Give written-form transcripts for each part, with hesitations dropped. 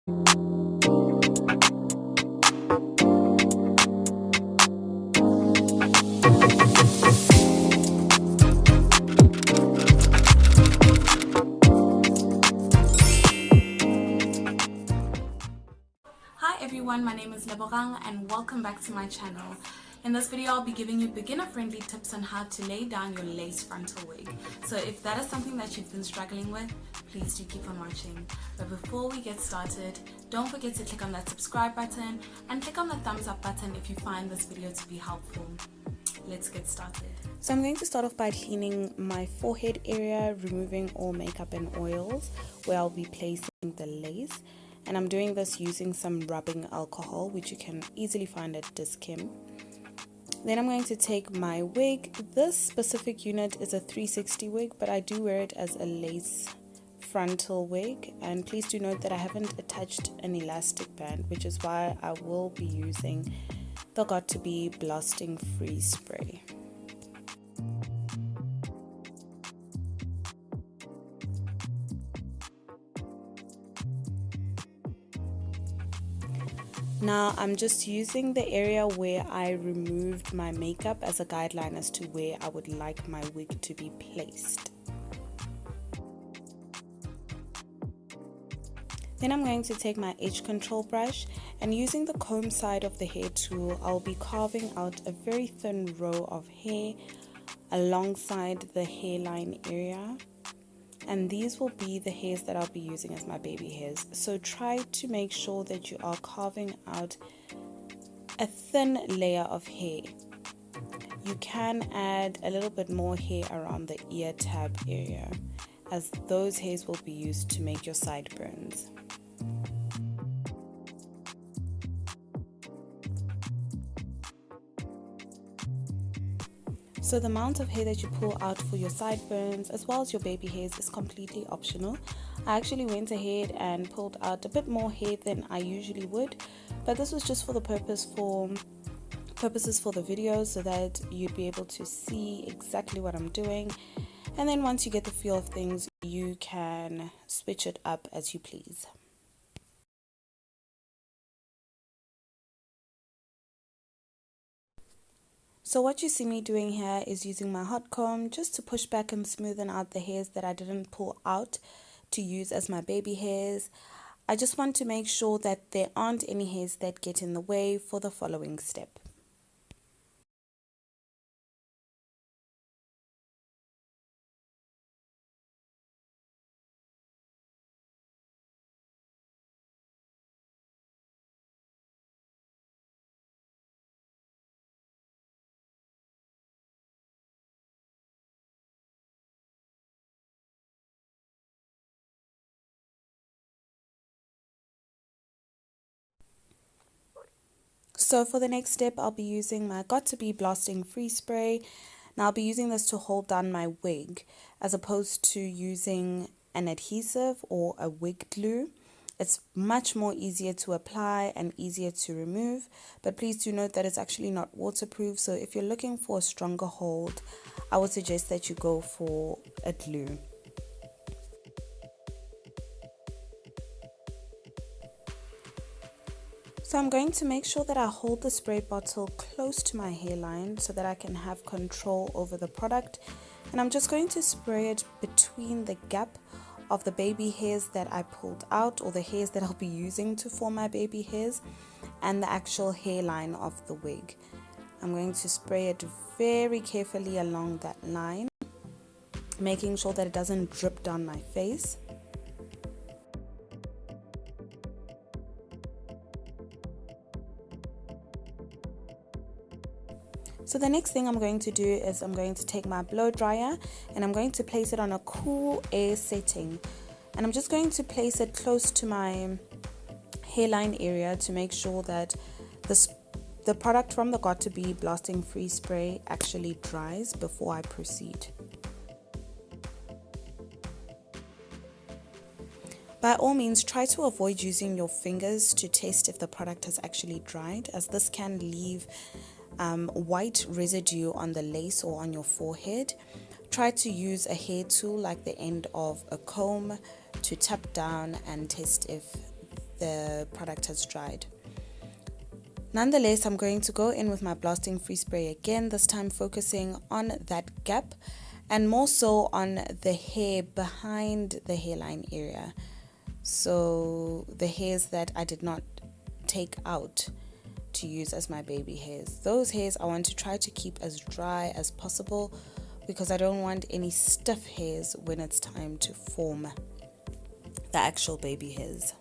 Hi everyone, my name is Leborang and welcome back to my channel. In this video, I'll be giving you beginner-friendly tips on how to lay down your lace frontal wig. So if that is something that you've been struggling with, please do keep on watching. But before we get started, don't forget to click on that subscribe button and click on the thumbs up button if you find this video to be helpful. Let's get started. So I'm going to start off by cleaning my forehead area, removing all makeup and oils where I'll be placing the lace. And I'm doing this using some rubbing alcohol, which you can easily find at Diskim. Then I'm going to take my wig. This specific unit is a 360 wig, but I do wear it as a lace frontal wig. And please do note that I haven't attached an elastic band, which is why I will be using the Got2b Blasting Freeze Spray. Now I'm just using the area where I removed my makeup as a guideline as to where I would like my wig to be placed. Then I'm going to take my edge control brush and using the comb side of the hair tool, I'll be carving out a very thin row of hair alongside the hairline area. And these will be the hairs that I'll be using as my baby hairs. So try to make sure that you are carving out a thin layer of hair. You can add a little bit more hair around the ear tab area, as those hairs will be used to make your sideburns. So the amount of hair that you pull out for your sideburns as well as your baby hairs is completely optional. I actually went ahead and pulled out a bit more hair than I usually would, but this was just for the purposes for the video so that you'd be able to see exactly what I'm doing. And then once you get the feel of things, you can switch it up as you please. So what you see me doing here is using my hot comb just to push back and smoothen out the hairs that I didn't pull out to use as my baby hairs. I just want to make sure that there aren't any hairs that get in the way for the following step. So for the next step, I'll be using my Got2b Blasting Freeze Spray. Now I'll be using this to hold down my wig as opposed to using an adhesive or a wig glue. It's much more easier to apply and easier to remove, but please do note that it's actually not waterproof. So if you're looking for a stronger hold, I would suggest that you go for a glue. So I'm going to make sure that I hold the spray bottle close to my hairline so that I can have control over the product. And I'm just going to spray it between the gap of the baby hairs that I pulled out, or the hairs that I'll be using to form my baby hairs, and the actual hairline of the wig. I'm going to spray it very carefully along that line, making sure that it doesn't drip down my face. So the next thing I'm going to do is I'm going to take my blow dryer and I'm going to place it on a cool air setting. And I'm just going to place it close to my hairline area to make sure that the product from the Got2b Blasting Freeze Spray actually dries before I proceed. By all means, try to avoid using your fingers to test if the product has actually dried, as this can leave white residue on the lace or on your forehead. Try to use a hair tool like the end of a comb to tap down and test if the product has dried. Nonetheless, I'm going to go in with my blasting free spray again, this time focusing on that gap and more so on the hair behind the hairline area. So the hairs that I did not take out to use as my baby hairs. Those hairs I want to try to keep as dry as possible because I don't want any stiff hairs when it's time to form the actual baby hairs.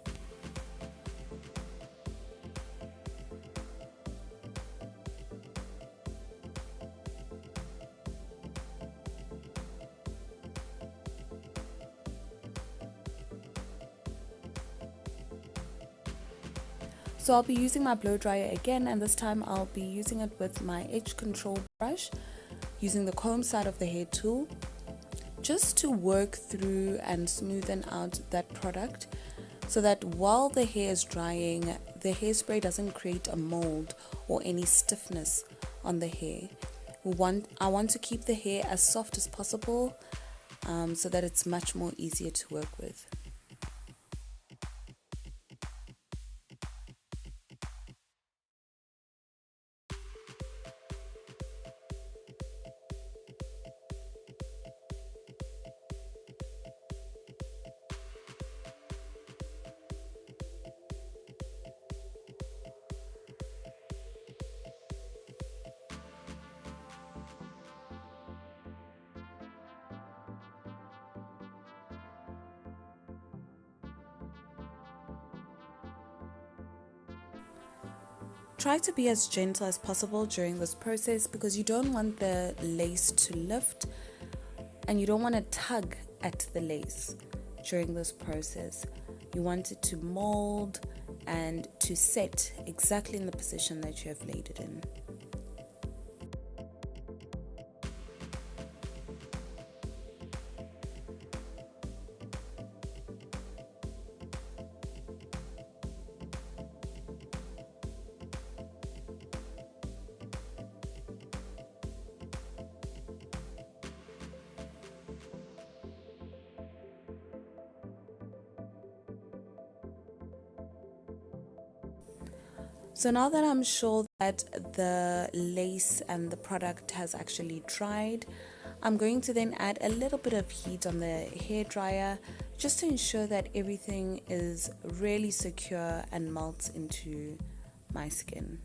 So I'll be using my blow dryer again, and this time I'll be using it with my edge control brush, using the comb side of the hair tool, just to work through and smoothen out that product so that while the hair is drying, the hairspray doesn't create a mold or any stiffness on the hair. I want to keep the hair as soft as possible so that it's much more easier to work with. Try to be as gentle as possible during this process because you don't want the lace to lift and you don't want to tug at the lace during this process. You want it to mold and to set exactly in the position that you have laid it in. So now that I'm sure that the lace and the product has actually dried, I'm going to then add a little bit of heat on the hair dryer just to ensure that everything is really secure and melts into my skin.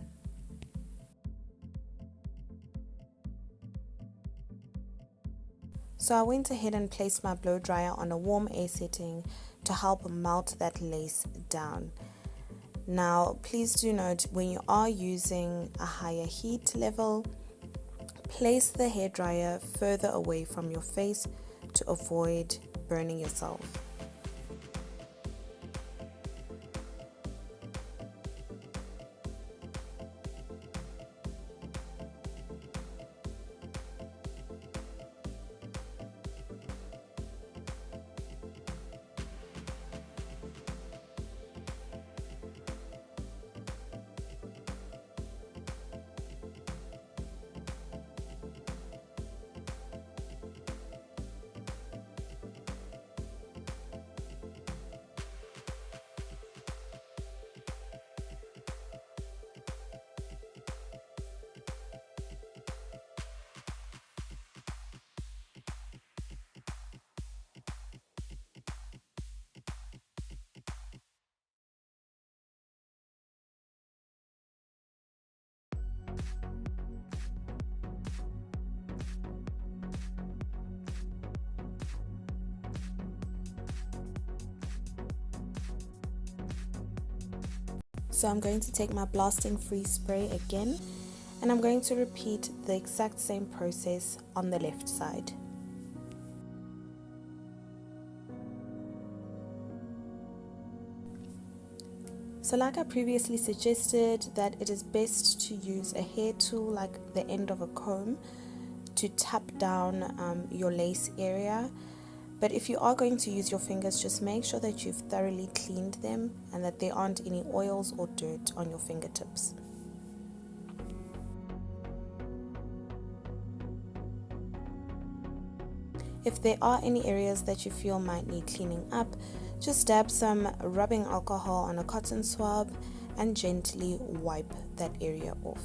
So I went ahead and placed my blow dryer on a warm air setting to help melt that lace down. Now, please do note when you are using a higher heat level, place the hairdryer further away from your face to avoid burning yourself. So I'm going to take my blasting free spray again, and I'm going to repeat the exact same process on the left side. So like I previously suggested, that it is best to use a hair tool like the end of a comb to tap down your lace area. But if you are going to use your fingers, just make sure that you've thoroughly cleaned them and that there aren't any oils or dirt on your fingertips. If there are any areas that you feel might need cleaning up, Just dab some rubbing alcohol on a cotton swab and gently wipe that area off.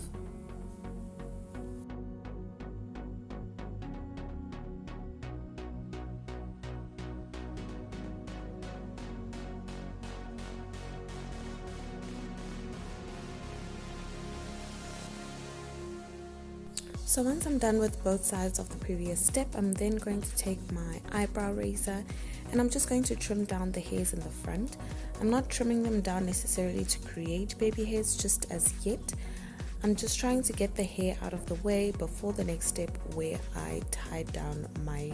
So once I'm done with both sides of the previous step, I'm then going to take my eyebrow razor and I'm just going to trim down the hairs in the front. I'm not trimming them down necessarily to create baby hairs just as yet. I'm just trying to get the hair out of the way before the next step, where I tie down my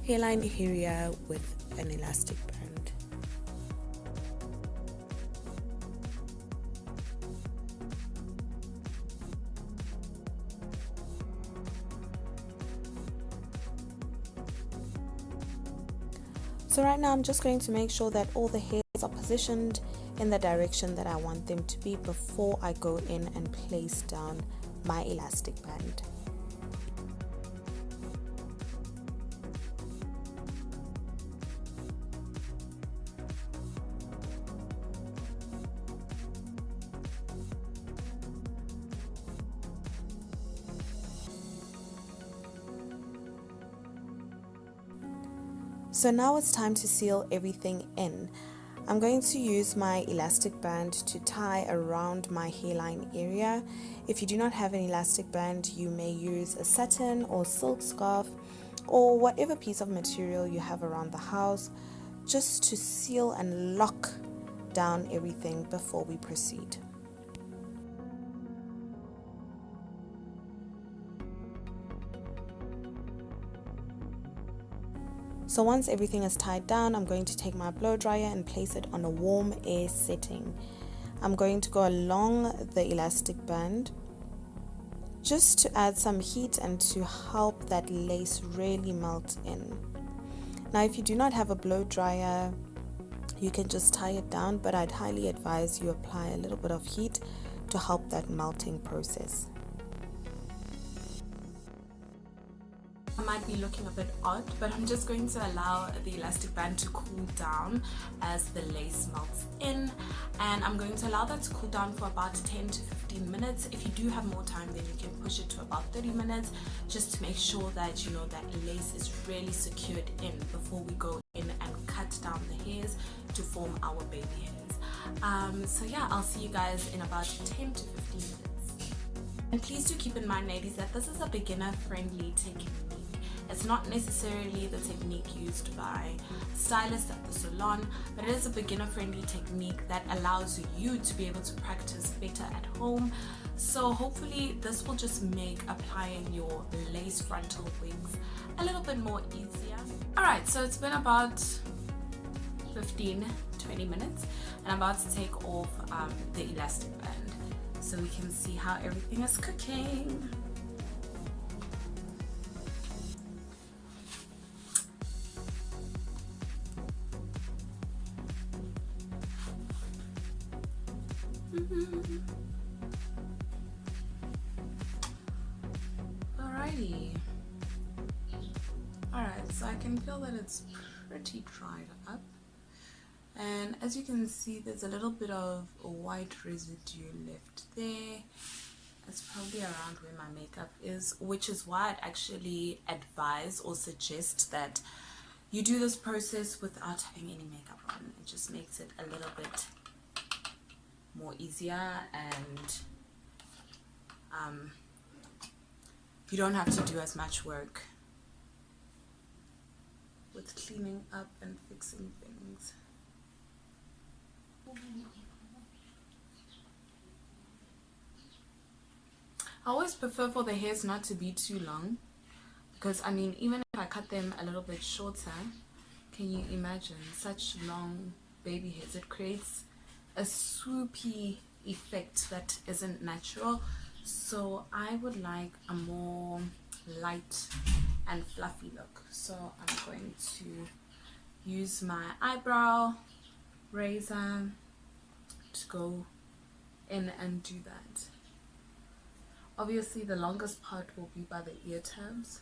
hairline area with an elastic band. So right now I'm just going to make sure that all the hairs are positioned in the direction that I want them to be before I go in and place down my elastic band. So now it's time to seal everything in. I'm going to use my elastic band to tie around my hairline area. If you do not have an elastic band, you may use a satin or silk scarf or whatever piece of material you have around the house, just to seal and lock down everything before we proceed. So once everything is tied down, I'm going to take my blow dryer and place it on a warm air setting. I'm going to go along the elastic band just to add some heat and to help that lace really melt in. Now, if you do not have a blow dryer, you can just tie it down, but I'd highly advise you apply a little bit of heat to help that melting process. I might be looking a bit odd, but I'm just going to allow the elastic band to cool down as the lace melts in, and I'm going to allow that to cool down for about 10 to 15 minutes. If you do have more time, then you can push it to about 30 minutes just to make sure that you know that lace is really secured in before we go in and cut down the hairs to form our baby hairs. So yeah, I'll see you guys in about 10 to 15 minutes. And please do keep in mind, ladies, that this is a beginner friendly technique. It's not necessarily the technique used by stylists at the salon, but it is a beginner-friendly technique that allows you to be able to practice better at home. So hopefully this will just make applying your lace frontal wigs a little bit more easier. Alright, so it's been about 15-20 minutes and I'm about to take off the elastic band so we can see how everything is cooking. Alrighty. Alright, so I can feel that it's pretty dried up. And as you can see, there's a little bit of white residue left there. It's probably around where my makeup is, which is why I'd actually advise or suggest that you do this process without having any makeup on. It just makes it a little bit more easier, and you don't have to do as much work with cleaning up and fixing things. I always prefer for the hairs not to be too long, because I mean, even if I cut them a little bit shorter, can you imagine such long baby hairs? It creates a swoopy effect that isn't natural. So I would like a more light and fluffy look. So I'm going to use my eyebrow razor to go in and do that. Obviously the longest part will be by the ear tabs.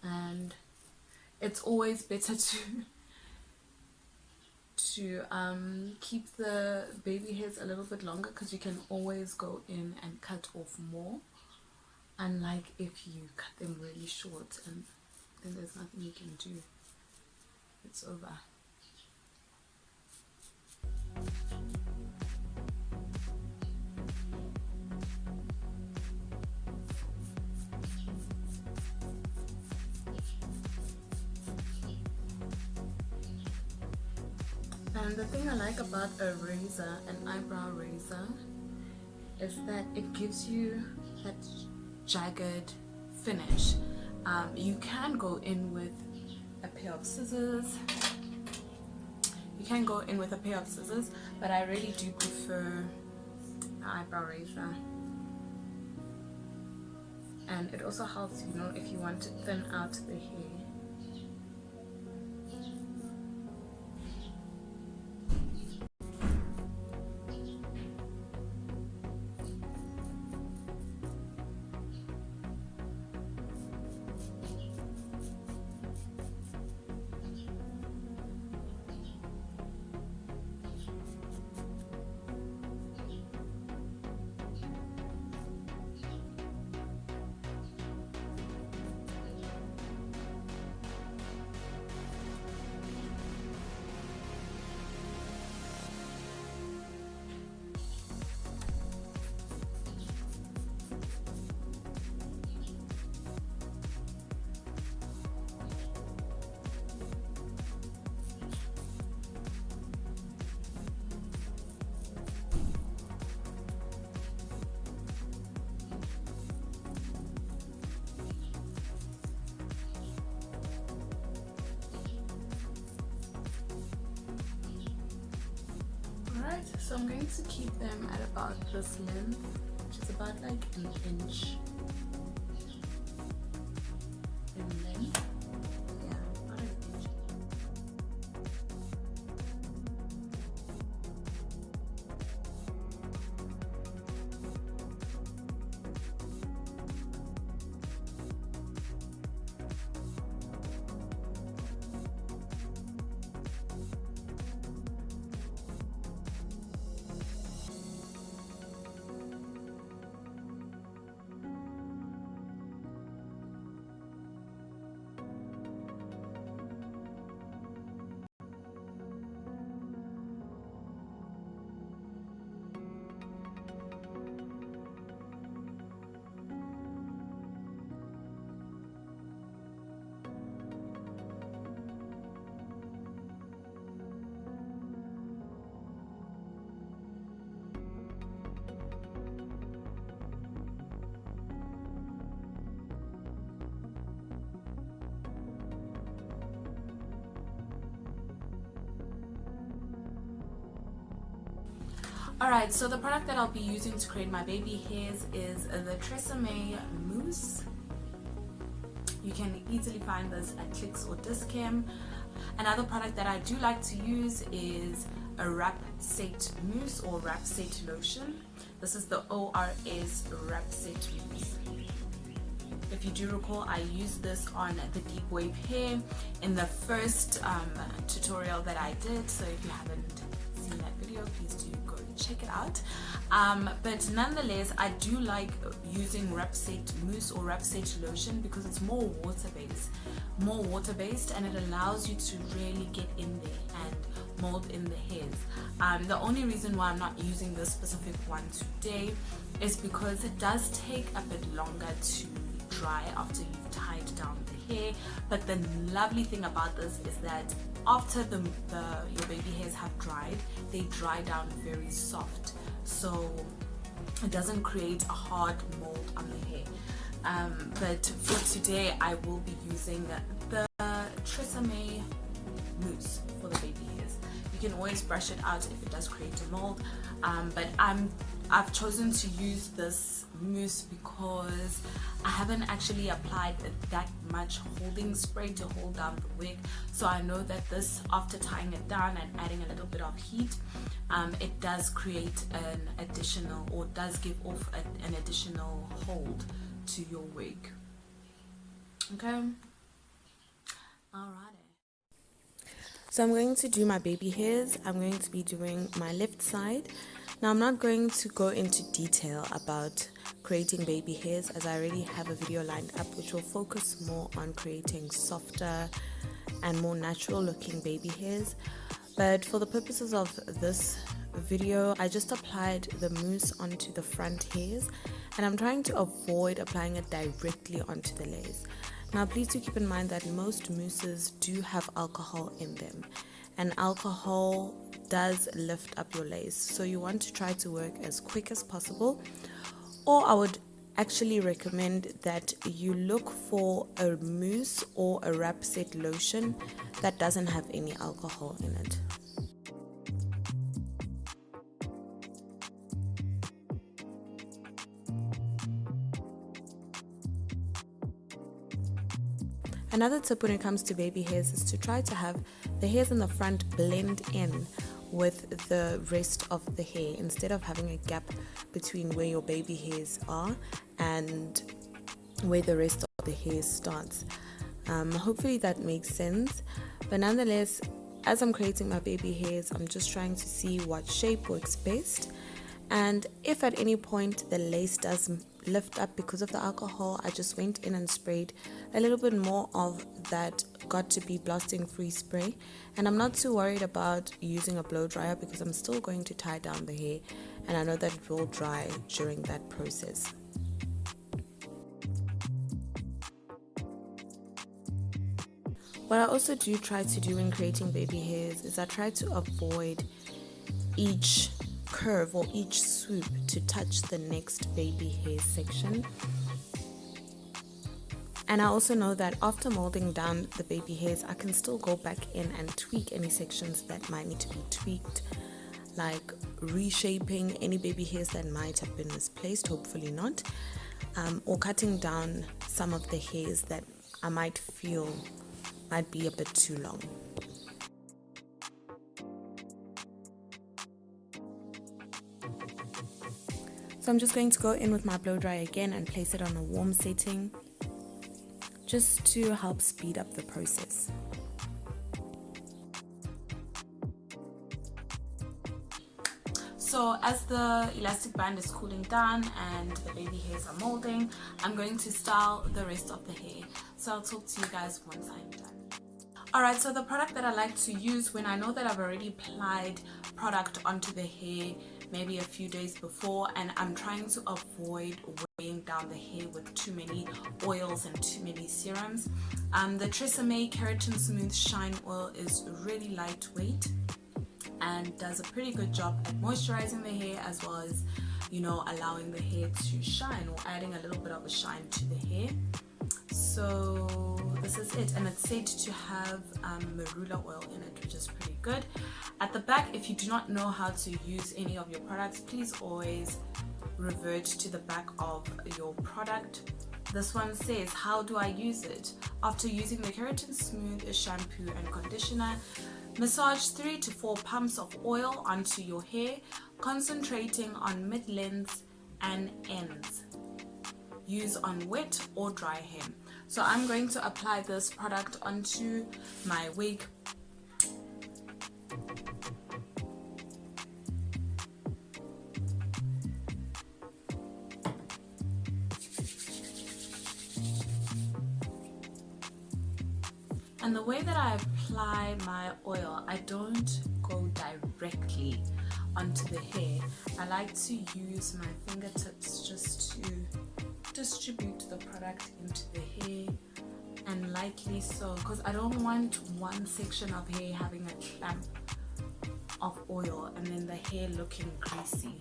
and it's always better to keep the baby hairs a little bit longer, because you can always go in and cut off more, unlike if you cut them really short and then there's nothing you can do. It's over. And the thing I like about a razor, an eyebrow razor, is that it gives you that jagged finish. You can go in with a pair of scissors. But I really do prefer the eyebrow razor. And it also helps, you know, if you want to thin out the hair. So I'm going to keep them at about this length, which is about like an inch in length. Yeah, about an inch. Alright, so the product that I'll be using to create my baby hairs is the Tresemme Mousse. You can easily find this at Clicks or Discam. Another product that I do like to use is a Wrap Set Mousse or Wrap Set Lotion. This is the ORS Wrap Set Mousse. If you do recall, I used this on the deep wave hair in the first tutorial that I did, so if you haven't seen that video, please do go check it out. But nonetheless, I do like using Wrap Set Mousse or Wrap Set Lotion because it's more water-based, and it allows you to really get in there and mold in the hairs. The only reason why I'm not using this specific one today is because it does take a bit longer to dry after you've tied down the hair. But the lovely thing about this is that after your baby hairs have dried, they dry down very soft, so it doesn't create a hard mold on the hair. But for today, I will be using the Tresemme Mousse for the baby hairs. You can always brush it out if it does create a mold, but I've chosen to use this mousse because I haven't actually applied that much holding spray to hold down the wig. So I know that this, after tying it down and adding a little bit of heat, it does create an additional, or does give off an additional hold to your wig. Okay, Alrighty. So I'm going to do my baby hairs. I'm going to be doing my left side. Now I'm not going to go into detail about creating baby hairs, as I already have a video lined up which will focus more on creating softer and more natural looking baby hairs. But for the purposes of this video, I just applied the mousse onto the front hairs, and I'm trying to avoid applying it directly onto the layers. Now please do keep in mind that most mousses do have alcohol in them, and alcohol does lift up your lace, so you want to try to work as quick as possible. Or I would actually recommend that you look for a mousse or a wrap set lotion that doesn't have any alcohol in it. Another tip when it comes to baby hairs is to try to have the hairs in the front blend in with the rest of the hair, instead of having a gap between where your baby hairs are and where the rest of the hair starts. Hopefully that makes sense, but nonetheless, as I'm creating my baby hairs, I'm just trying to see what shape works best. And if at any point the lace does lift up because of the alcohol, I just went in and sprayed a little bit more of that got to be blasting free spray. And I'm not too worried about using a blow dryer because I'm still going to tie down the hair, and I know that it will dry during that process. What I also do try to do in creating baby hairs is I try to avoid each curve or each swoop to touch the next baby hair section. And I also know that after molding down the baby hairs, I can still go back in and tweak any sections that might need to be tweaked, like reshaping any baby hairs that might have been misplaced, hopefully not, or cutting down some of the hairs that I might feel might be a bit too long. So I'm just going to go in with my blow dry again and place it on a warm setting, just to help speed up the process. So as the elastic band is cooling down and the baby hairs are molding, I'm going to style the rest of the hair. So I'll talk to you guys once I'm done. Alright, so the product that I like to use when I know that I've already applied product onto the hair maybe a few days before, and I'm trying to avoid weighing down the hair with too many oils and too many serums, the Tresemme Keratin Smooth Shine Oil is really lightweight and does a pretty good job at moisturizing the hair, as well as, you know, allowing the hair to shine or adding a little bit of a shine to the hair. So this is it, and it's said to have marula oil in it, which is pretty good. At the back, if you do not know how to use any of your products, please always revert to the back of your product. This one says, how do I use it? After using the Keratin Smooth shampoo and conditioner, massage 3 to 4 pumps of oil onto your hair, concentrating on mid-lengths and ends. Use on wet or dry hair. So I'm going to apply this product onto my wig. And the way that I apply my oil, I don't go directly onto the hair. I like to use my fingertips just to distribute the product into the hair, and lightly so, because I don't want one section of hair having a clump of oil and then the hair looking greasy.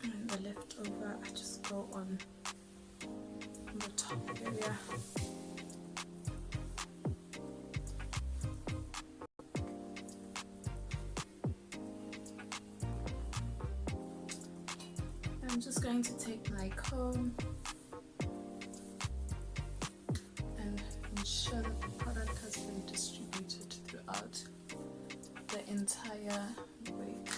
And the leftover, I just go on the top area. I'm just going to take my comb and ensure that the product has been distributed throughout the entire wig.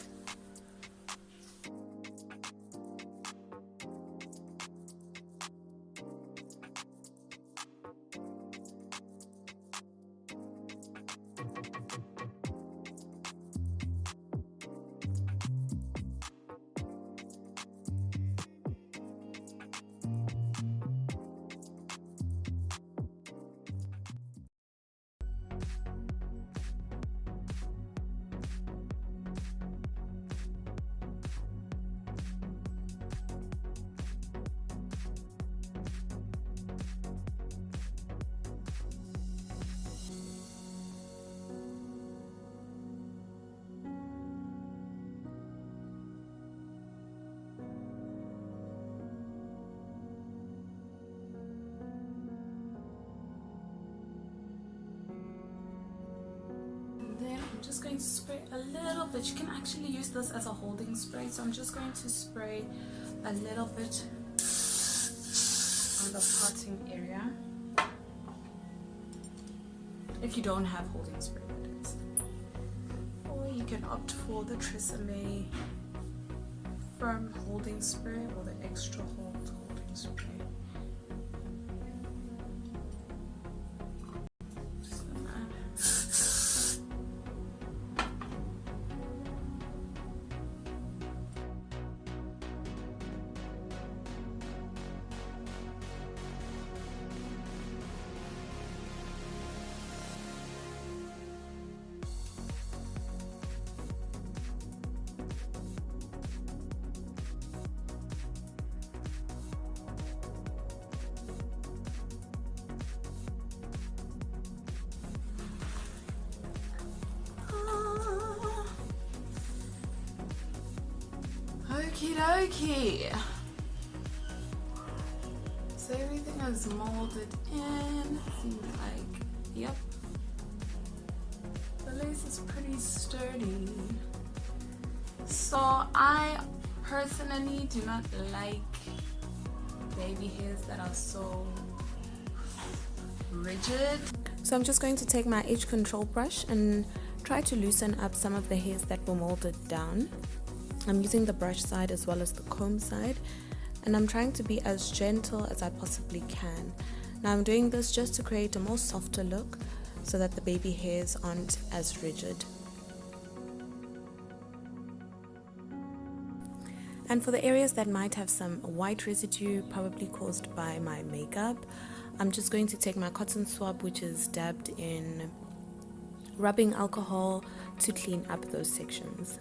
I'm just going to spray a little bit. You can actually use this as a holding spray, so I'm just going to spray a little bit on the parting area. If you don't have holding spray, that is. Or you can opt for the Tresemme firm holding spray or the extra hold holding spray. Okie dokie. So everything is molded in. Seems like, yep. The lace is pretty sturdy. So I personally do not like baby hairs that are so rigid. So I'm just going to take my edge control brush and try to loosen up some of the hairs that were molded down. I'm using the brush side as well as the comb side, and I'm trying to be as gentle as I possibly can. Now I'm doing this just to create a more softer look so that the baby hairs aren't as rigid. And for the areas that might have some white residue, probably caused by my makeup, I'm just going to take my cotton swab, which is dabbed in rubbing alcohol, to clean up those sections.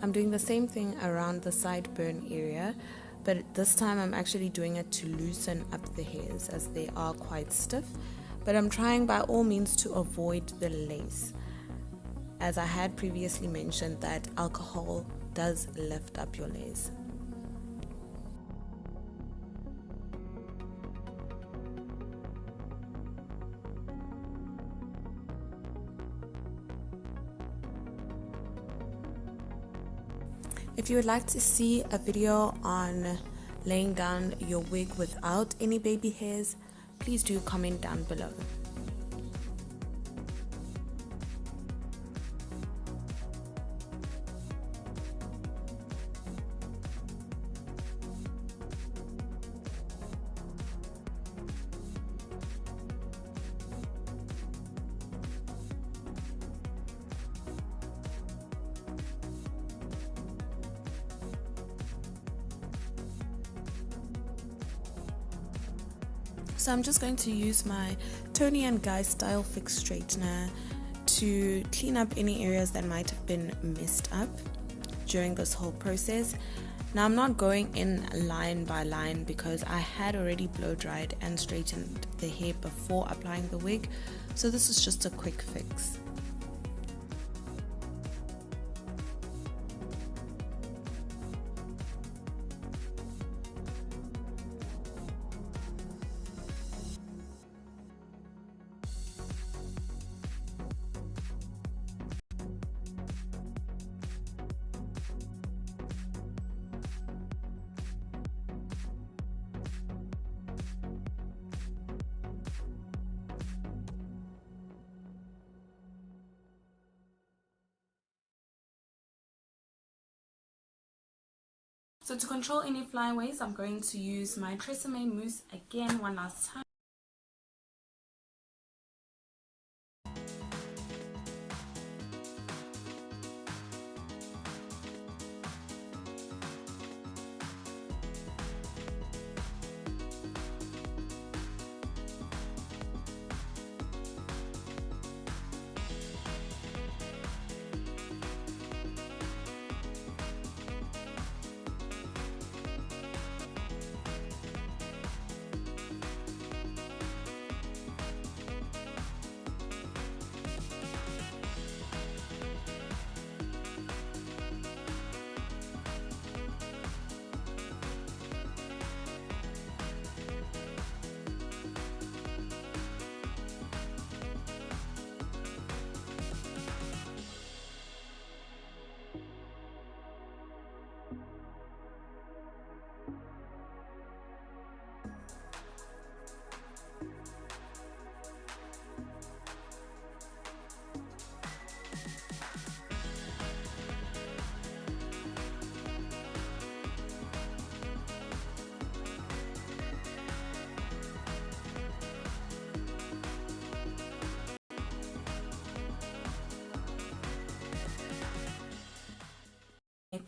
I'm doing the same thing around the sideburn area, but this time I'm actually doing it to loosen up the hairs as they are quite stiff. But I'm trying by all means to avoid the lace, as I had previously mentioned that alcohol does lift up your lace. If you would like to see a video on laying down your wig without any baby hairs, please do comment down below. So I'm just going to use my Toni & Guy Style Fix Straightener to clean up any areas that might have been messed up during this whole process. Now I'm not going in line by line because I had already blow dried and straightened the hair before applying the wig, so this is just a quick fix. So to control any flyaways, I'm going to use my Tresemme mousse again one last time.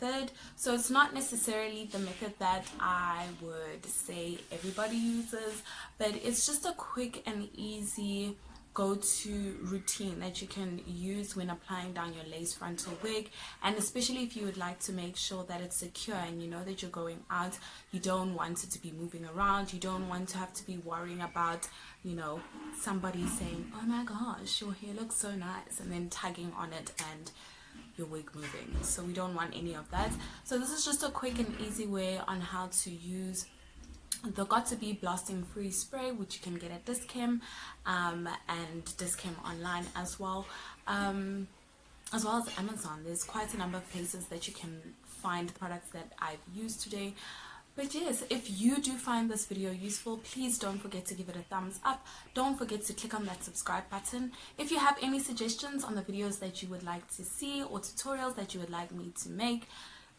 method. So it's not necessarily the method that I would say everybody uses, but it's just a quick and easy go-to routine that you can use when applying down your lace frontal wig. And especially if you would like to make sure that it's secure and you know that you're going out, you don't want it to be moving around, you don't want to have to be worrying about, you know, somebody saying, oh my gosh, your hair looks so nice, and then tagging on it and your wig moving. So we don't want any of that. So this is just a quick and easy way on how to use the Got2b blasting free spray, which you can get at Dischem and Dischem online as well as Amazon. There's quite a number of places that you can find the products that I've used today. But yes, if you do find this video useful, please don't forget to give it a thumbs up. Don't forget to click on that subscribe button. If you have any suggestions on the videos that you would like to see or tutorials that you would like me to make,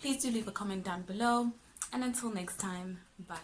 please do leave a comment down below. And until next time, bye.